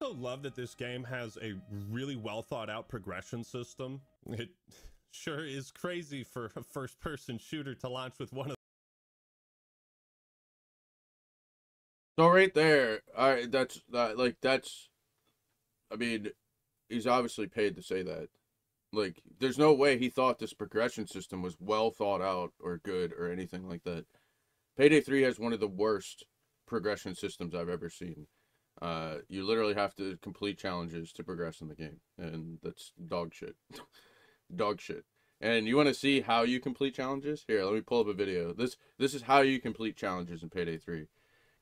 also love that this game has a really well thought out progression system. It sure is crazy for a first person shooter to launch with one of. So right there, that's like that's. I mean, he's obviously paid to say that. Like, there's no way he thought this progression system was well thought out or good or anything like that. Payday 3 has one of the worst progression systems I've ever seen. You literally have to complete challenges to progress in the game, and that's dog shit. Dog shit. And you want to see how you complete challenges? Here, let me pull up a video. This is how you complete challenges in Payday 3.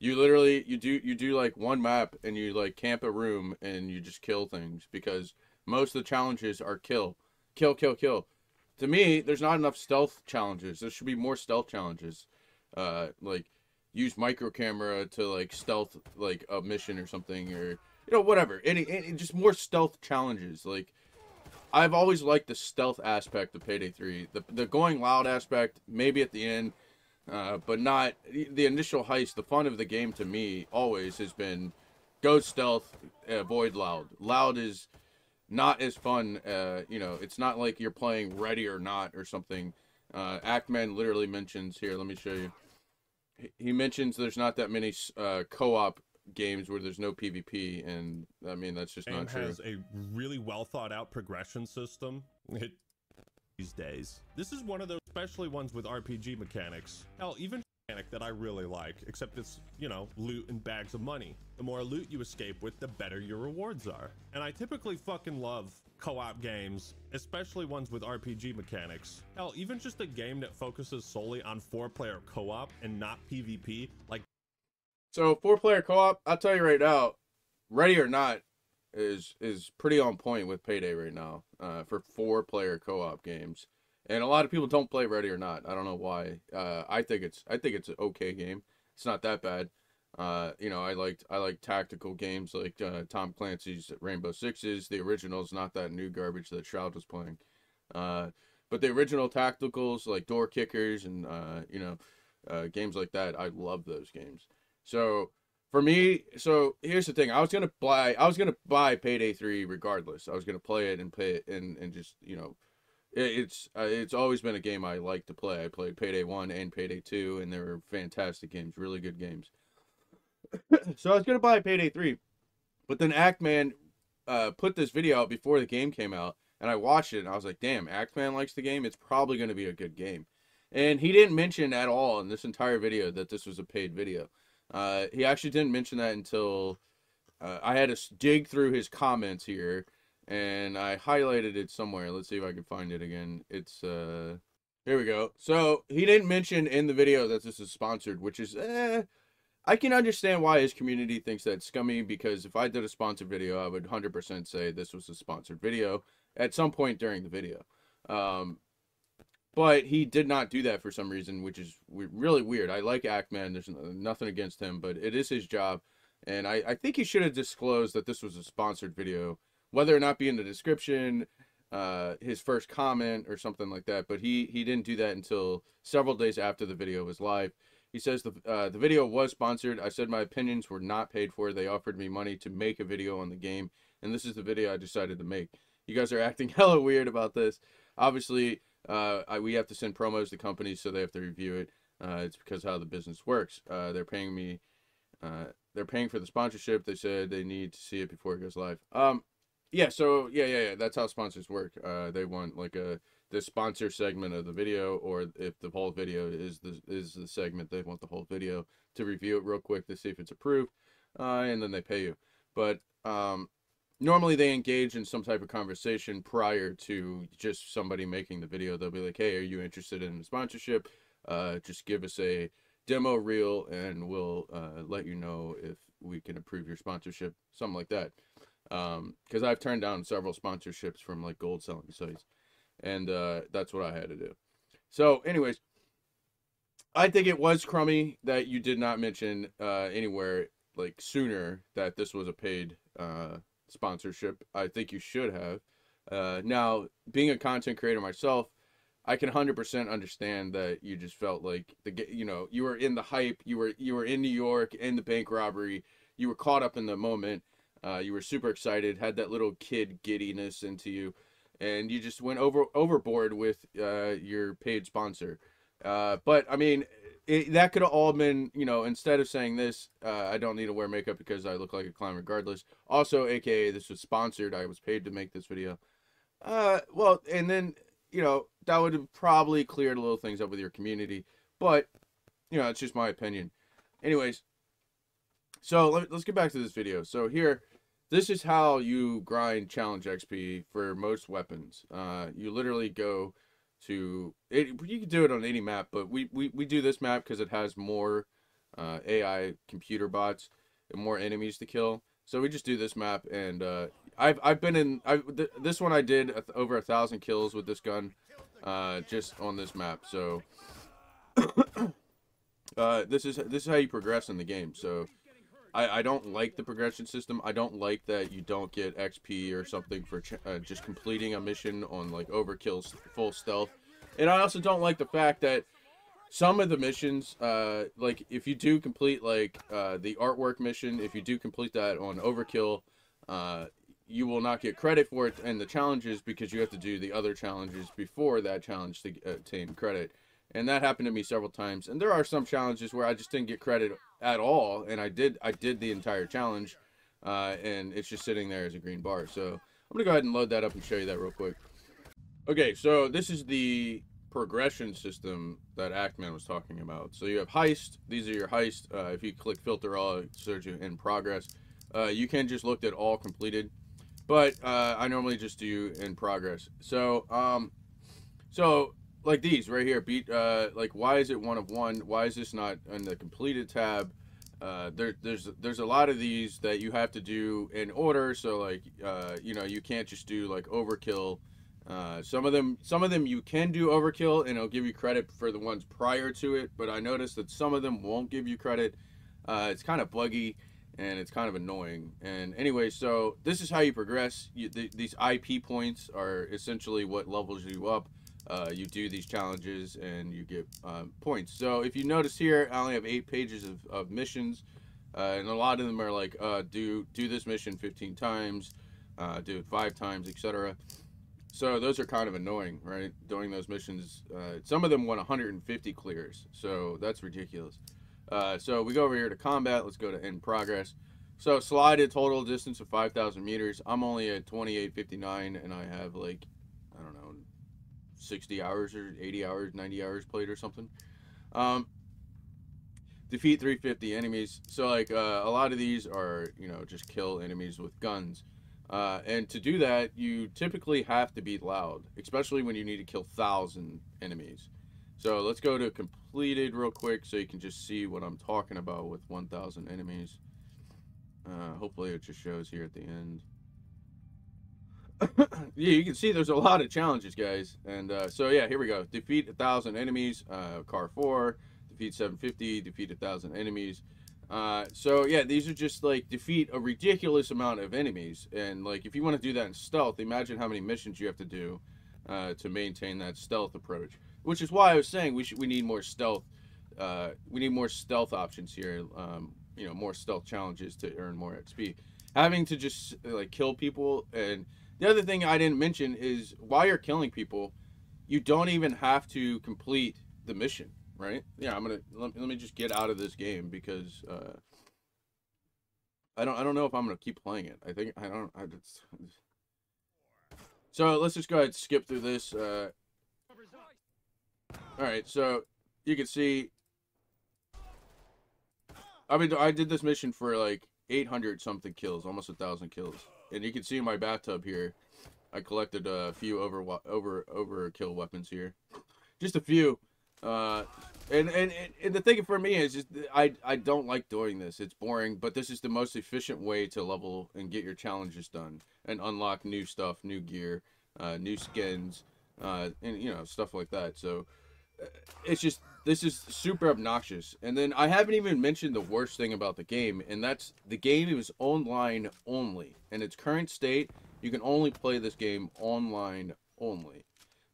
You literally you do like one map and you like camp a room and you just kill things because most of the challenges are kill. Kill, kill, kill. To me, there's not enough stealth challenges. There should be more stealth challenges. Like use micro camera to like stealth like a mission or something, or whatever. Any just more stealth challenges. Like, I've always liked the stealth aspect of Payday 3. The going loud aspect maybe at the end, but not the initial heist. The fun of the game to me always has been go stealth, avoid loud. Loud is not as fun. It's not like you're playing Ready or Not or something. Ackman literally mentions here. Let me show you. He mentions there's not that many co-op games where there's no PvP, and I mean that's just not true. It has a really well thought out progression system. These days, this is one of those, especially ones with RPG mechanics. Hell, even mechanic that I really like, except it's, loot and bags of money. The more loot you escape with, the better your rewards are. And I typically fucking love co-op games, especially ones with RPG mechanics. Hell, even just a game that focuses solely on 4-player co-op and not PvP, like. So 4-player co-op, I'll tell you right now, Ready or Not is pretty on point with Payday right now, for 4-player co-op games. And a lot of people don't play Ready or Not. I don't know why. I think it's an okay game. It's not that bad. I like tactical games like Tom Clancy's Rainbow Sixes. The original's not that new garbage that Shroud was playing. But the original tacticals like Door Kickers and games like that, I love those games. So for me, here's the thing. I was gonna buy Payday 3 regardless. I was gonna play it and just it's always been a game I like to play. I played Payday 1 and Payday 2, and they were fantastic games, really good games. So I was gonna buy Payday 3, but then Ackman put this video out before the game came out, and I watched it and I was like, damn, Ackman likes the game. It's probably gonna be a good game. And he didn't mention at all in this entire video that this was a paid video. He actually didn't mention that until I had to dig through his comments here, and I highlighted it somewhere. Let's see if I can find it again. It's here we go. So he didn't mention in the video that this is sponsored, which is I can understand why his community thinks that's scummy, because if I did a sponsored video, I would 100% say this was a sponsored video at some point during the video. But he did not do that for some reason, which is really weird. I like Ackman. There's nothing against him, but it is his job. And I think he should have disclosed that this was a sponsored video, whether or not be in the description, his first comment or something like that. But he didn't do that until several days after the video was live. He says the video was sponsored. I said my opinions were not paid for. They offered me money to make a video on the game, and this is the video I decided to make. You guys are acting hella weird about this. Obviously, we have to send promos to companies, so they have to review it. It's because how the business works. They're paying me. They're paying for the sponsorship. They said they need to see it before it goes live. Yeah. So yeah. That's how sponsors work. They want like the sponsor segment of the video, or if the whole video is the segment, they want the whole video to review it real quick to see if it's approved, and then they pay you. But normally they engage in some type of conversation prior to just somebody making the video. They'll be like, hey, are you interested in a sponsorship? Just give us a demo reel and we'll let you know if we can approve your sponsorship, something like that. Because I've turned down several sponsorships from like gold selling sites, and that's what I had to do. So anyways, I think it was crummy that you did not mention anywhere like sooner that this was a paid sponsorship. I think you should have. Now, being a content creator myself, I can 100% understand that you just felt like you were in the hype, you were in New York in the bank robbery, you were caught up in the moment. You were super excited, had that little kid giddiness into you, and you just went overboard with your paid sponsor. But I mean, that could have all been, you know, instead of saying this, I don't need to wear makeup because I look like a clown regardless. Also, AKA, this was sponsored. I was paid to make this video. Well, and then, you know, that would have probably cleared a little things up with your community. But, you know, it's just my opinion. Anyways, so let's get back to this video. So here, this is how you grind challenge XP for most weapons. You literally go to it. You can do it on any map, but we do this map because it has more AI computer bots and more enemies to kill. So we just do this map, and I've been in this one. I did over 1,000 kills with this gun, just on this map. So this is how you progress in the game. So I don't like the progression system. I don't like that you don't get XP or something for just completing a mission on like overkill full stealth. And I also don't like the fact that some of the missions, like if you do complete like the artwork mission, if you do complete that on overkill, you will not get credit for it in the challenges because you have to do the other challenges before that challenge to obtain credit. And that happened to me several times. And there are some challenges where I just didn't get credit at all, and I did the entire challenge, and it's just sitting there as a green bar. So I'm gonna go ahead and load that up and show you that real quick. Okay, so this is the progression system that Actman was talking about. So you have heist. These are your heist. If you click filter all, it shows you in progress. You can just look at all completed, but I normally just do in progress. So so like these right here, like why is it 1 of 1? Why is this not in the completed tab? There's a lot of these that you have to do in order. So like you know, you can't just do like overkill. Some of them you can do overkill and it'll give you credit for the ones prior to it, but I noticed that some of them won't give you credit. It's kind of buggy and it's kind of annoying. And anyway, so this is how you progress. These IP points are essentially what levels you up. You do these challenges and you get points. So if you notice here, I only have 8 pages of missions, and a lot of them are like do this mission 15 times, do it 5 times, etc. So those are kind of annoying, right? Doing those missions, some of them want 150 clears, so that's ridiculous. So we go over here to combat. Let's go to in progress. So slided total distance of 5,000 meters. I'm only at 2859, and I have like, I don't know, 60 hours or 80 hours, 90 hours played or something. Defeat 350 enemies. So like a lot of these are, you know, just kill enemies with guns. And to do that, you typically have to be loud, especially when you need to kill 1,000 enemies. So let's go to completed real quick so you can just see what I'm talking about with 1,000 enemies. Hopefully it just shows here at the end. Yeah, you can see there's a lot of challenges, guys. And so yeah, here we go. Defeat 1,000 enemies, car 4, defeat 750, defeat 1,000 enemies. So yeah, these are just like defeat a ridiculous amount of enemies. And like if you want to do that in stealth, imagine how many missions you have to do to maintain that stealth approach. Which is why I was saying we need more stealth. We need more stealth options here. You know, more stealth challenges to earn more XP. Having to just like kill people. And the other thing I didn't mention is while you're killing people, you don't even have to complete the mission, right? Yeah, I'm gonna let me just get out of this game because I don't know if I'm gonna keep playing it. I think so let's just go ahead and skip through this. All right, so you can see. I mean, I did this mission for like 800 something kills, almost 1,000 kills, and you can see in my bathtub here, I collected a few overkill weapons here, just a few. And the thing for me is just I don't like doing this. It's boring, but this is the most efficient way to level and get your challenges done and unlock new stuff, new gear, new skins, and you know, stuff like that. So it's just, this is super obnoxious. And then I haven't even mentioned the worst thing about the game, and that's the game is online only. In its current state, you can only play this game online only.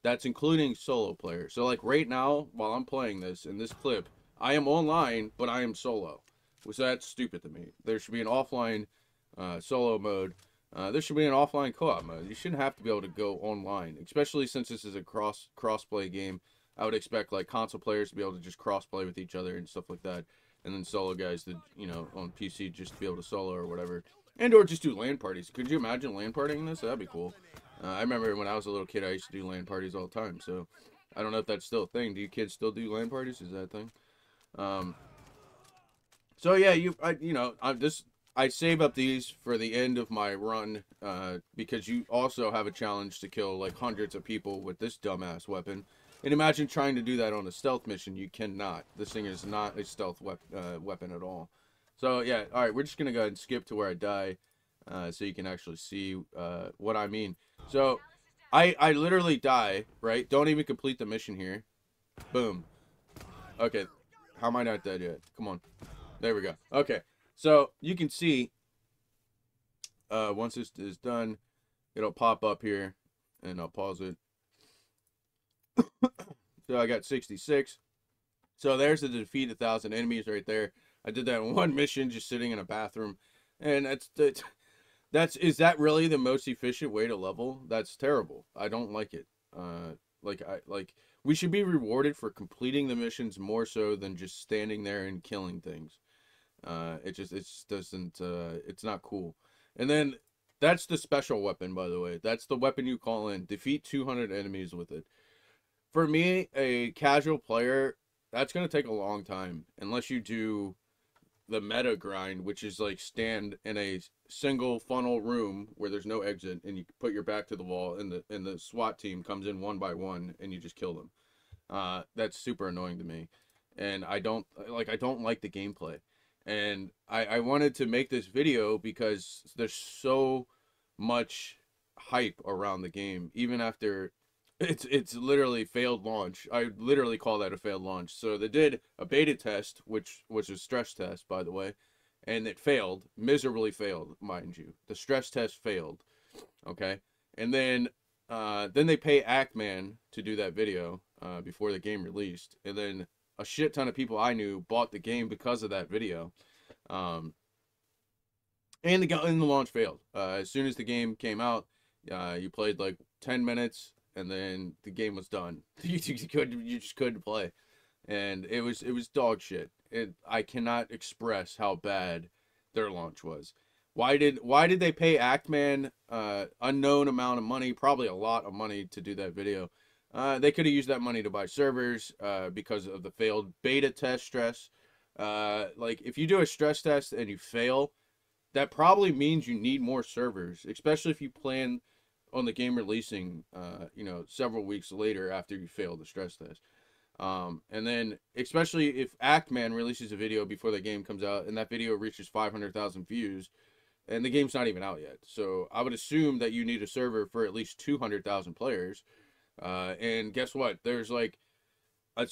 That's including solo player. So like right now, while I'm playing this in this clip, I am online, but I am solo. So that's stupid to me. There should be an offline solo mode. There should be an offline co-op mode. You shouldn't have to be able to go online, especially since this is a cross-play game. I would expect like console players to be able to just cross-play with each other and stuff like that, and then solo guys to, you know, on PC just to be able to solo or whatever, and or just do LAN parties. Could you imagine LAN partying this? That'd be cool. I remember when I was a little kid, I used to do LAN parties all the time. So I don't know if that's still a thing. Do you kids still do LAN parties? Is that a thing? So yeah, I save up these for the end of my run, because you also have a challenge to kill like hundreds of people with this dumbass weapon. And imagine trying to do that on a stealth mission. You cannot. This thing is not a stealth weapon at all. So yeah, all right, we're just gonna go ahead and skip to where I die, so you can actually see what I mean. So I literally die, right? Don't even complete the mission here. Boom. Okay, how am I not dead yet? Come on. There we go. Okay, so you can see once this is done, it'll pop up here, and I'll pause it. So I got 66. So there's the defeat 1,000 enemies right there. I did that in one mission, just sitting in a bathroom, and is that really the most efficient way to level? That's terrible. I don't like it. We should be rewarded for completing the missions more so than just standing there and killing things. It just doesn't. It's not cool. And then that's the special weapon, by the way. That's the weapon you call in. Defeat 200 enemies with it. For me, a casual player, that's going to take a long time. Unless you do the meta grind, which is like stand in a single funnel room where there's no exit, and you put your back to the wall, and the SWAT team comes in one by one, and you just kill them. That's super annoying to me. And I don't like the gameplay. And I wanted to make this video because there's so much hype around the game, even after it's literally failed launch. I literally call that a failed launch. So they did a beta test, which was a stress test, by the way, and it failed, miserably failed, mind you. The stress test failed, okay? And then they pay Ackman to do that video before the game released, and then a shit ton of people I knew bought the game because of that video. And the launch failed. As soon as the game came out, you played like 10 minutes, and then the game was done. You just couldn't play, and it was dog shit. I cannot express how bad their launch was. Why did they pay Ackman unknown amount of money, probably a lot of money, to do that video? They could have used that money to buy servers because of the failed beta test stress. Like, if you do a stress test and you fail, that probably means you need more servers, especially if you plan on the game releasing, several weeks later after you fail the stress test. And then, especially if Ackman releases a video before the game comes out, and that video reaches 500,000 views, and the game's not even out yet. So I would assume that you need a server for at least 200,000 players. And guess what? There's like I'm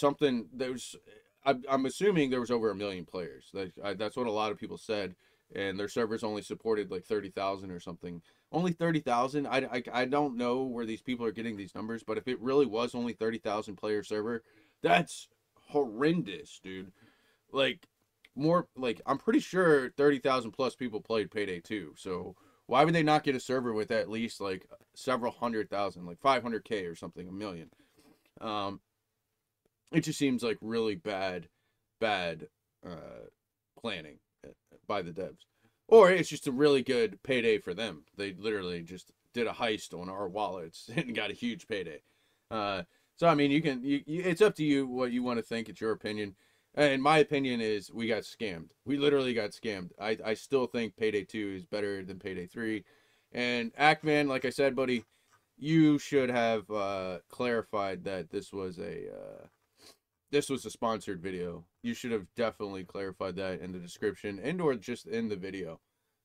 assuming there was over 1 million players. That's what a lot of people said. And their servers only supported like 30,000 or something. Only 30,000? I don't know where these people are getting these numbers, but if it really was only 30,000 player server, that's horrendous, dude. Like, I'm pretty sure 30,000 plus people played Payday 2. So why would they not get a server with at least like several 100,000, like 500K or something, 1 million? It just seems like really bad planning by the devs. Or it's just a really good payday for them. They literally just did a heist on our wallets and got a huge payday. So I mean, it's up to you what you want to think. It's your opinion. And my opinion is we got scammed. We literally got scammed. I still think Payday 2 is better than Payday 3. And Ackman, like I said, buddy, you should have clarified that this was a sponsored video. You should have definitely clarified that in the description and or just in the video.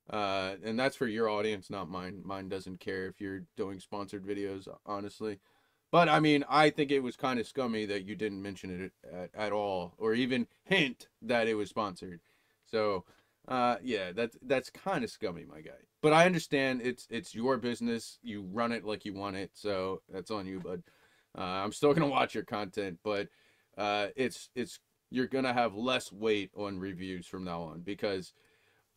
And that's for your audience, not mine. Mine doesn't care if you're doing sponsored videos, honestly. But I mean, I think it was kind of scummy that you didn't mention it at all, or even hint that it was sponsored. So, yeah, that's kind of scummy, my guy. But I understand it's your business. You run it like you want it, so that's on you, bud. I'm still gonna watch your content, but you're gonna have less weight on reviews from now on, because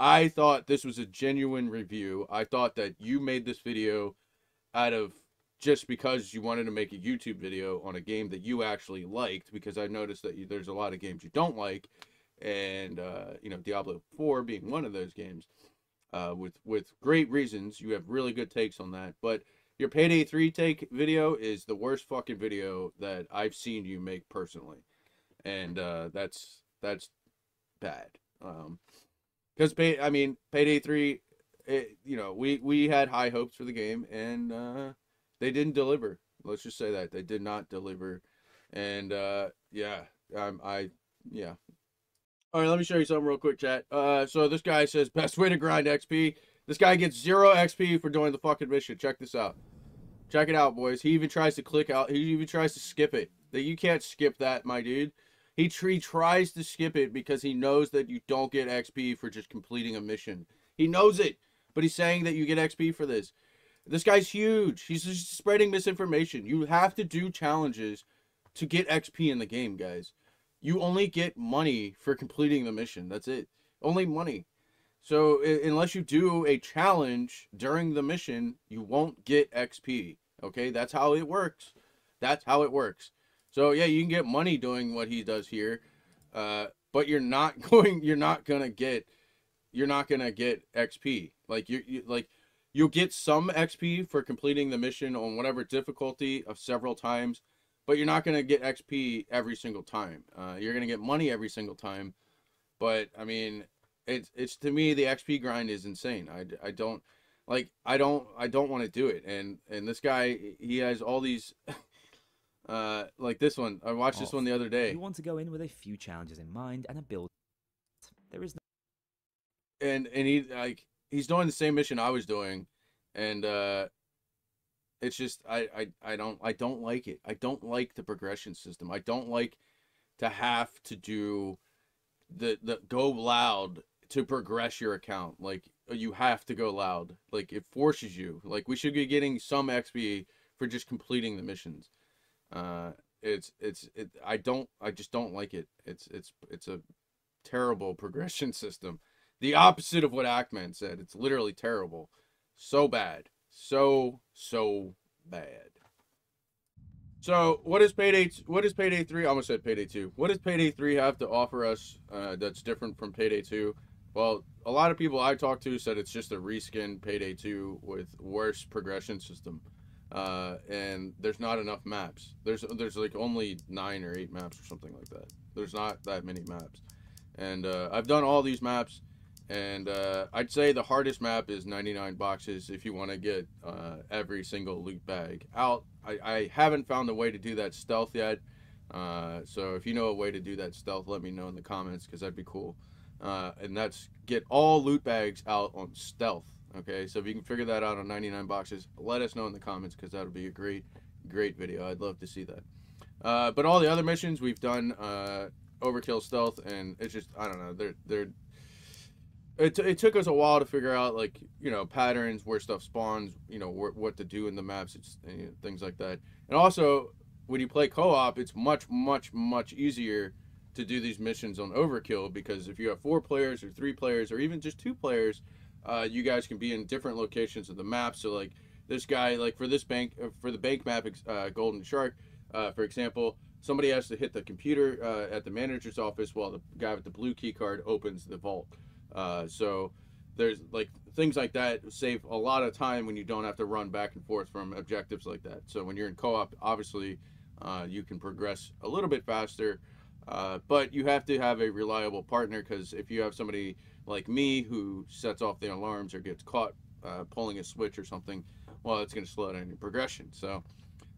I thought this was a genuine review. I thought that you made this video out of just because you wanted to make a YouTube video on a game that you actually liked, because I noticed that there's a lot of games you don't like, and you know, Diablo 4 being one of those games, with great reasons. You have really good takes on that, but your Payday 3 take video is the worst fucking video that I've seen you make personally, and that's bad. Because Payday 3, you know, we had high hopes for the game, and they didn't deliver. Let's just say that they did not deliver, and yeah, yeah. All right, let me show you something real quick, chat. So this guy says best way to grind XP. This guy gets 0 XP for doing the fucking mission. Check this out. Check it out, boys. He even tries to click out. He even tries to skip it. That you can't skip that, my dude. He tries to skip it because he knows that you don't get XP for just completing a mission. He knows it, but he's saying that you get XP for this. This guy's huge. He's just spreading misinformation. You have to do challenges to get XP in the game, guys. You only get money for completing the mission. That's it. Only money. So unless you do a challenge during the mission, you won't get XP. Okay, that's how it works. That's how it works. So yeah, you can get money doing what he does here, but you're not gonna get XP. Like you'll get some XP for completing the mission on whatever difficulty of several times, but you're not gonna get XP every single time. You're gonna get money every single time, but I mean, it's to me, the XP grind is insane. I don't want to do it. And this guy, he has all these. Like this one. I watched this one the other day. You want to go in with a few challenges in mind and a build. There is no... And he's doing the same mission I was doing, and it's just I don't like it. I don't like the progression system. I don't like to have to do the go loud to progress your account. Like, you have to go loud. Like, it forces you. Like, we should be getting some XP for just completing the missions. I just don't like it. It's a terrible progression system. The opposite of what Ackman said. It's literally terrible. So bad. So bad. So what is Payday 3? I almost said Payday 2. What does Payday 3 have to offer us that's different from Payday 2? Well, a lot of people I talked to said it's just a reskin Payday 2 with worse progression system. And there's not enough maps. There's like only 9 or 8 maps or something like that. There's not that many maps. And I've done all these maps, and I'd say the hardest map is 99 boxes if you want to get every single loot bag out. I haven't found a way to do that stealth yet. So if you know a way to do that stealth, let me know in the comments, because that'd be cool. And that's get all loot bags out on stealth. Okay, so if you can figure that out on 99 boxes, let us know in the comments, because that would be a great video. I'd love to see that. But all the other missions we've done overkill stealth, and it's just, I don't know, it took us a while to figure out, like, you know, patterns, where stuff spawns, you know, what to do in the maps, you know, things like that. And also, when you play co-op, it's much easier to do these missions on overkill, because if you have 4 players or 3 players or even just 2 players, you guys can be in different locations of the map. So like this guy, like for the bank map, Golden Shark, for example, somebody has to hit the computer at the manager's office while the guy with the blue key card opens the vault. So there's like things like that save a lot of time when you don't have to run back and forth from objectives like that. So when you're in co-op, obviously you can progress a little bit faster, but you have to have a reliable partner, because if you have somebody like me who sets off the alarms or gets caught pulling a switch or something, well, it's going to slow down your progression. So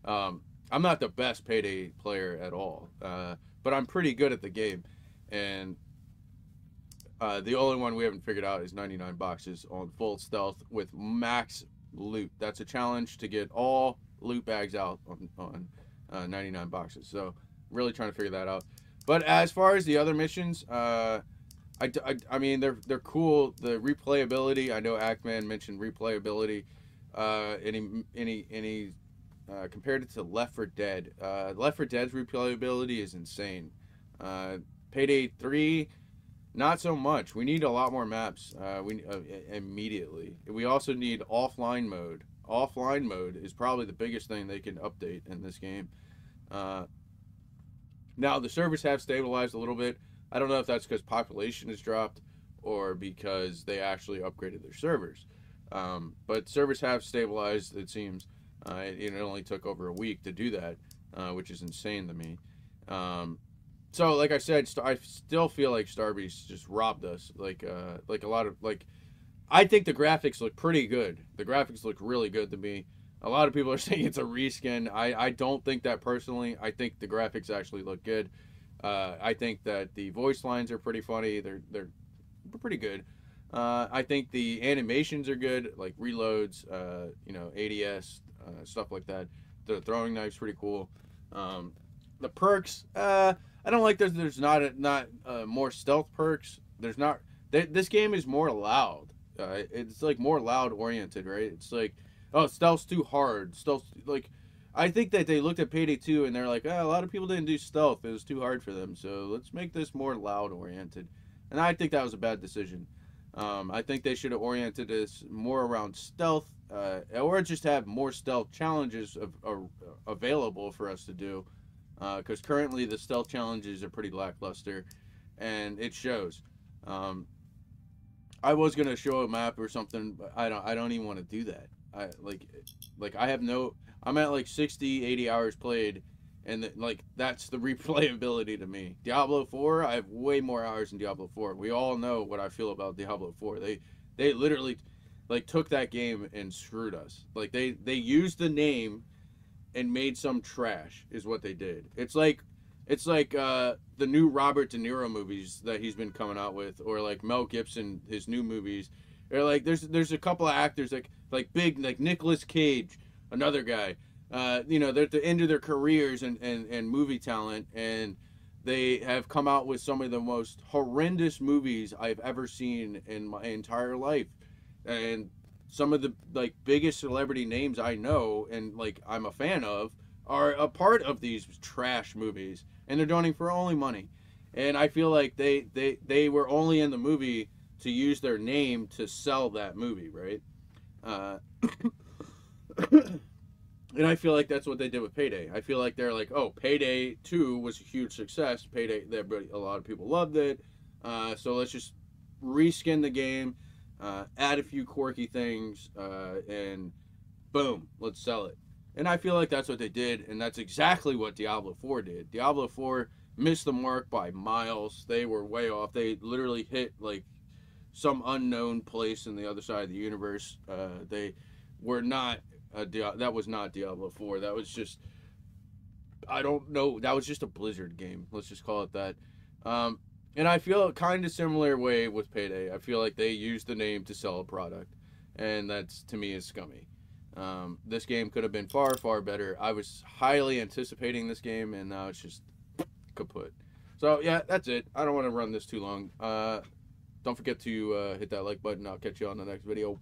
I'm not the best Payday player at all, but I'm pretty good at the game. And the only one we haven't figured out is 99 boxes on full stealth with max loot. That's a challenge to get all loot bags out on 99 boxes. So really trying to figure that out. But as far as the other missions, I mean, they're cool. The replayability, I know Ackman mentioned replayability. Any compared it to Left 4 Dead. Left 4 Dead's replayability is insane. Payday 3, Not so much. We need a lot more maps. Immediately. We also need offline mode. Offline mode is probably the biggest thing they can update in this game. Now the servers have stabilized a little bit. I don't know if that's because population has dropped or because they actually upgraded their servers. But servers have stabilized, it seems. It only took over a week to do that, which is insane to me. So, like I said, I still feel like Starbeast just robbed us. Like a lot of, like, I think the graphics look pretty good. The graphics look really good to me. A lot of people are saying it's a reskin. I don't think that personally. I think the graphics actually look good. I think that the voice lines are pretty funny. They're pretty good. I think the animations are good, like reloads, ADS, stuff like that. The throwing knife's pretty cool. The perks, I don't like there's not more stealth perks. There's not. This game is more loud. It's like more loud oriented, right? It's like, oh, stealth's too hard. Stealth, like, I think that they looked at Payday 2 and they're like, oh, a lot of people didn't do stealth. It was too hard for them. So let's make this more loud oriented. And I think that was a bad decision. I think they should have oriented this more around stealth, or just have more stealth challenges available for us to do. Because currently the stealth challenges are pretty lackluster, and it shows. I was gonna show a map or something, but I don't even want to do that. I'm at like 60, 80 hours played, and that's the replayability to me. Diablo 4, I have way more hours in Diablo 4. We all know what I feel about Diablo 4. They literally took that game and screwed us. They used the name and made some trash is what they did. It's like the new Robert De Niro movies that he's been coming out with, or like Mel Gibson, his new movies. Or like there's a couple of actors like big, like Nicolas Cage, another guy. They're at the end of their careers and movie talent, and they have come out with some of the most horrendous movies I've ever seen in my entire life. And some of the biggest celebrity names I know and I'm a fan of are a part of these trash movies, and they're doing it for only money. And I feel like they were only in the movie to use their name to sell that movie, right? And I feel like that's what they did with Payday. I feel like they're like, oh, Payday 2 was a huge success. Payday, a lot of people loved it. So let's just reskin the game. Add a few quirky things, and boom, let's sell it. And I feel like that's what they did, and that's exactly what Diablo 4 did. Diablo 4 missed the mark by miles. They were way off. They literally hit some unknown place in the other side of the universe. They were not that was not Diablo 4. That was just, I don't know, that was just a Blizzard game. Let's just call it that. And I feel a kind of similar way with Payday. I feel like they used the name to sell a product, and that's, to me, is scummy. This game could have been far, far better. I was highly anticipating this game, and now it's just kaput. So, yeah, that's it. I don't want to run this too long. Don't forget to hit that like button. I'll catch you on the next video.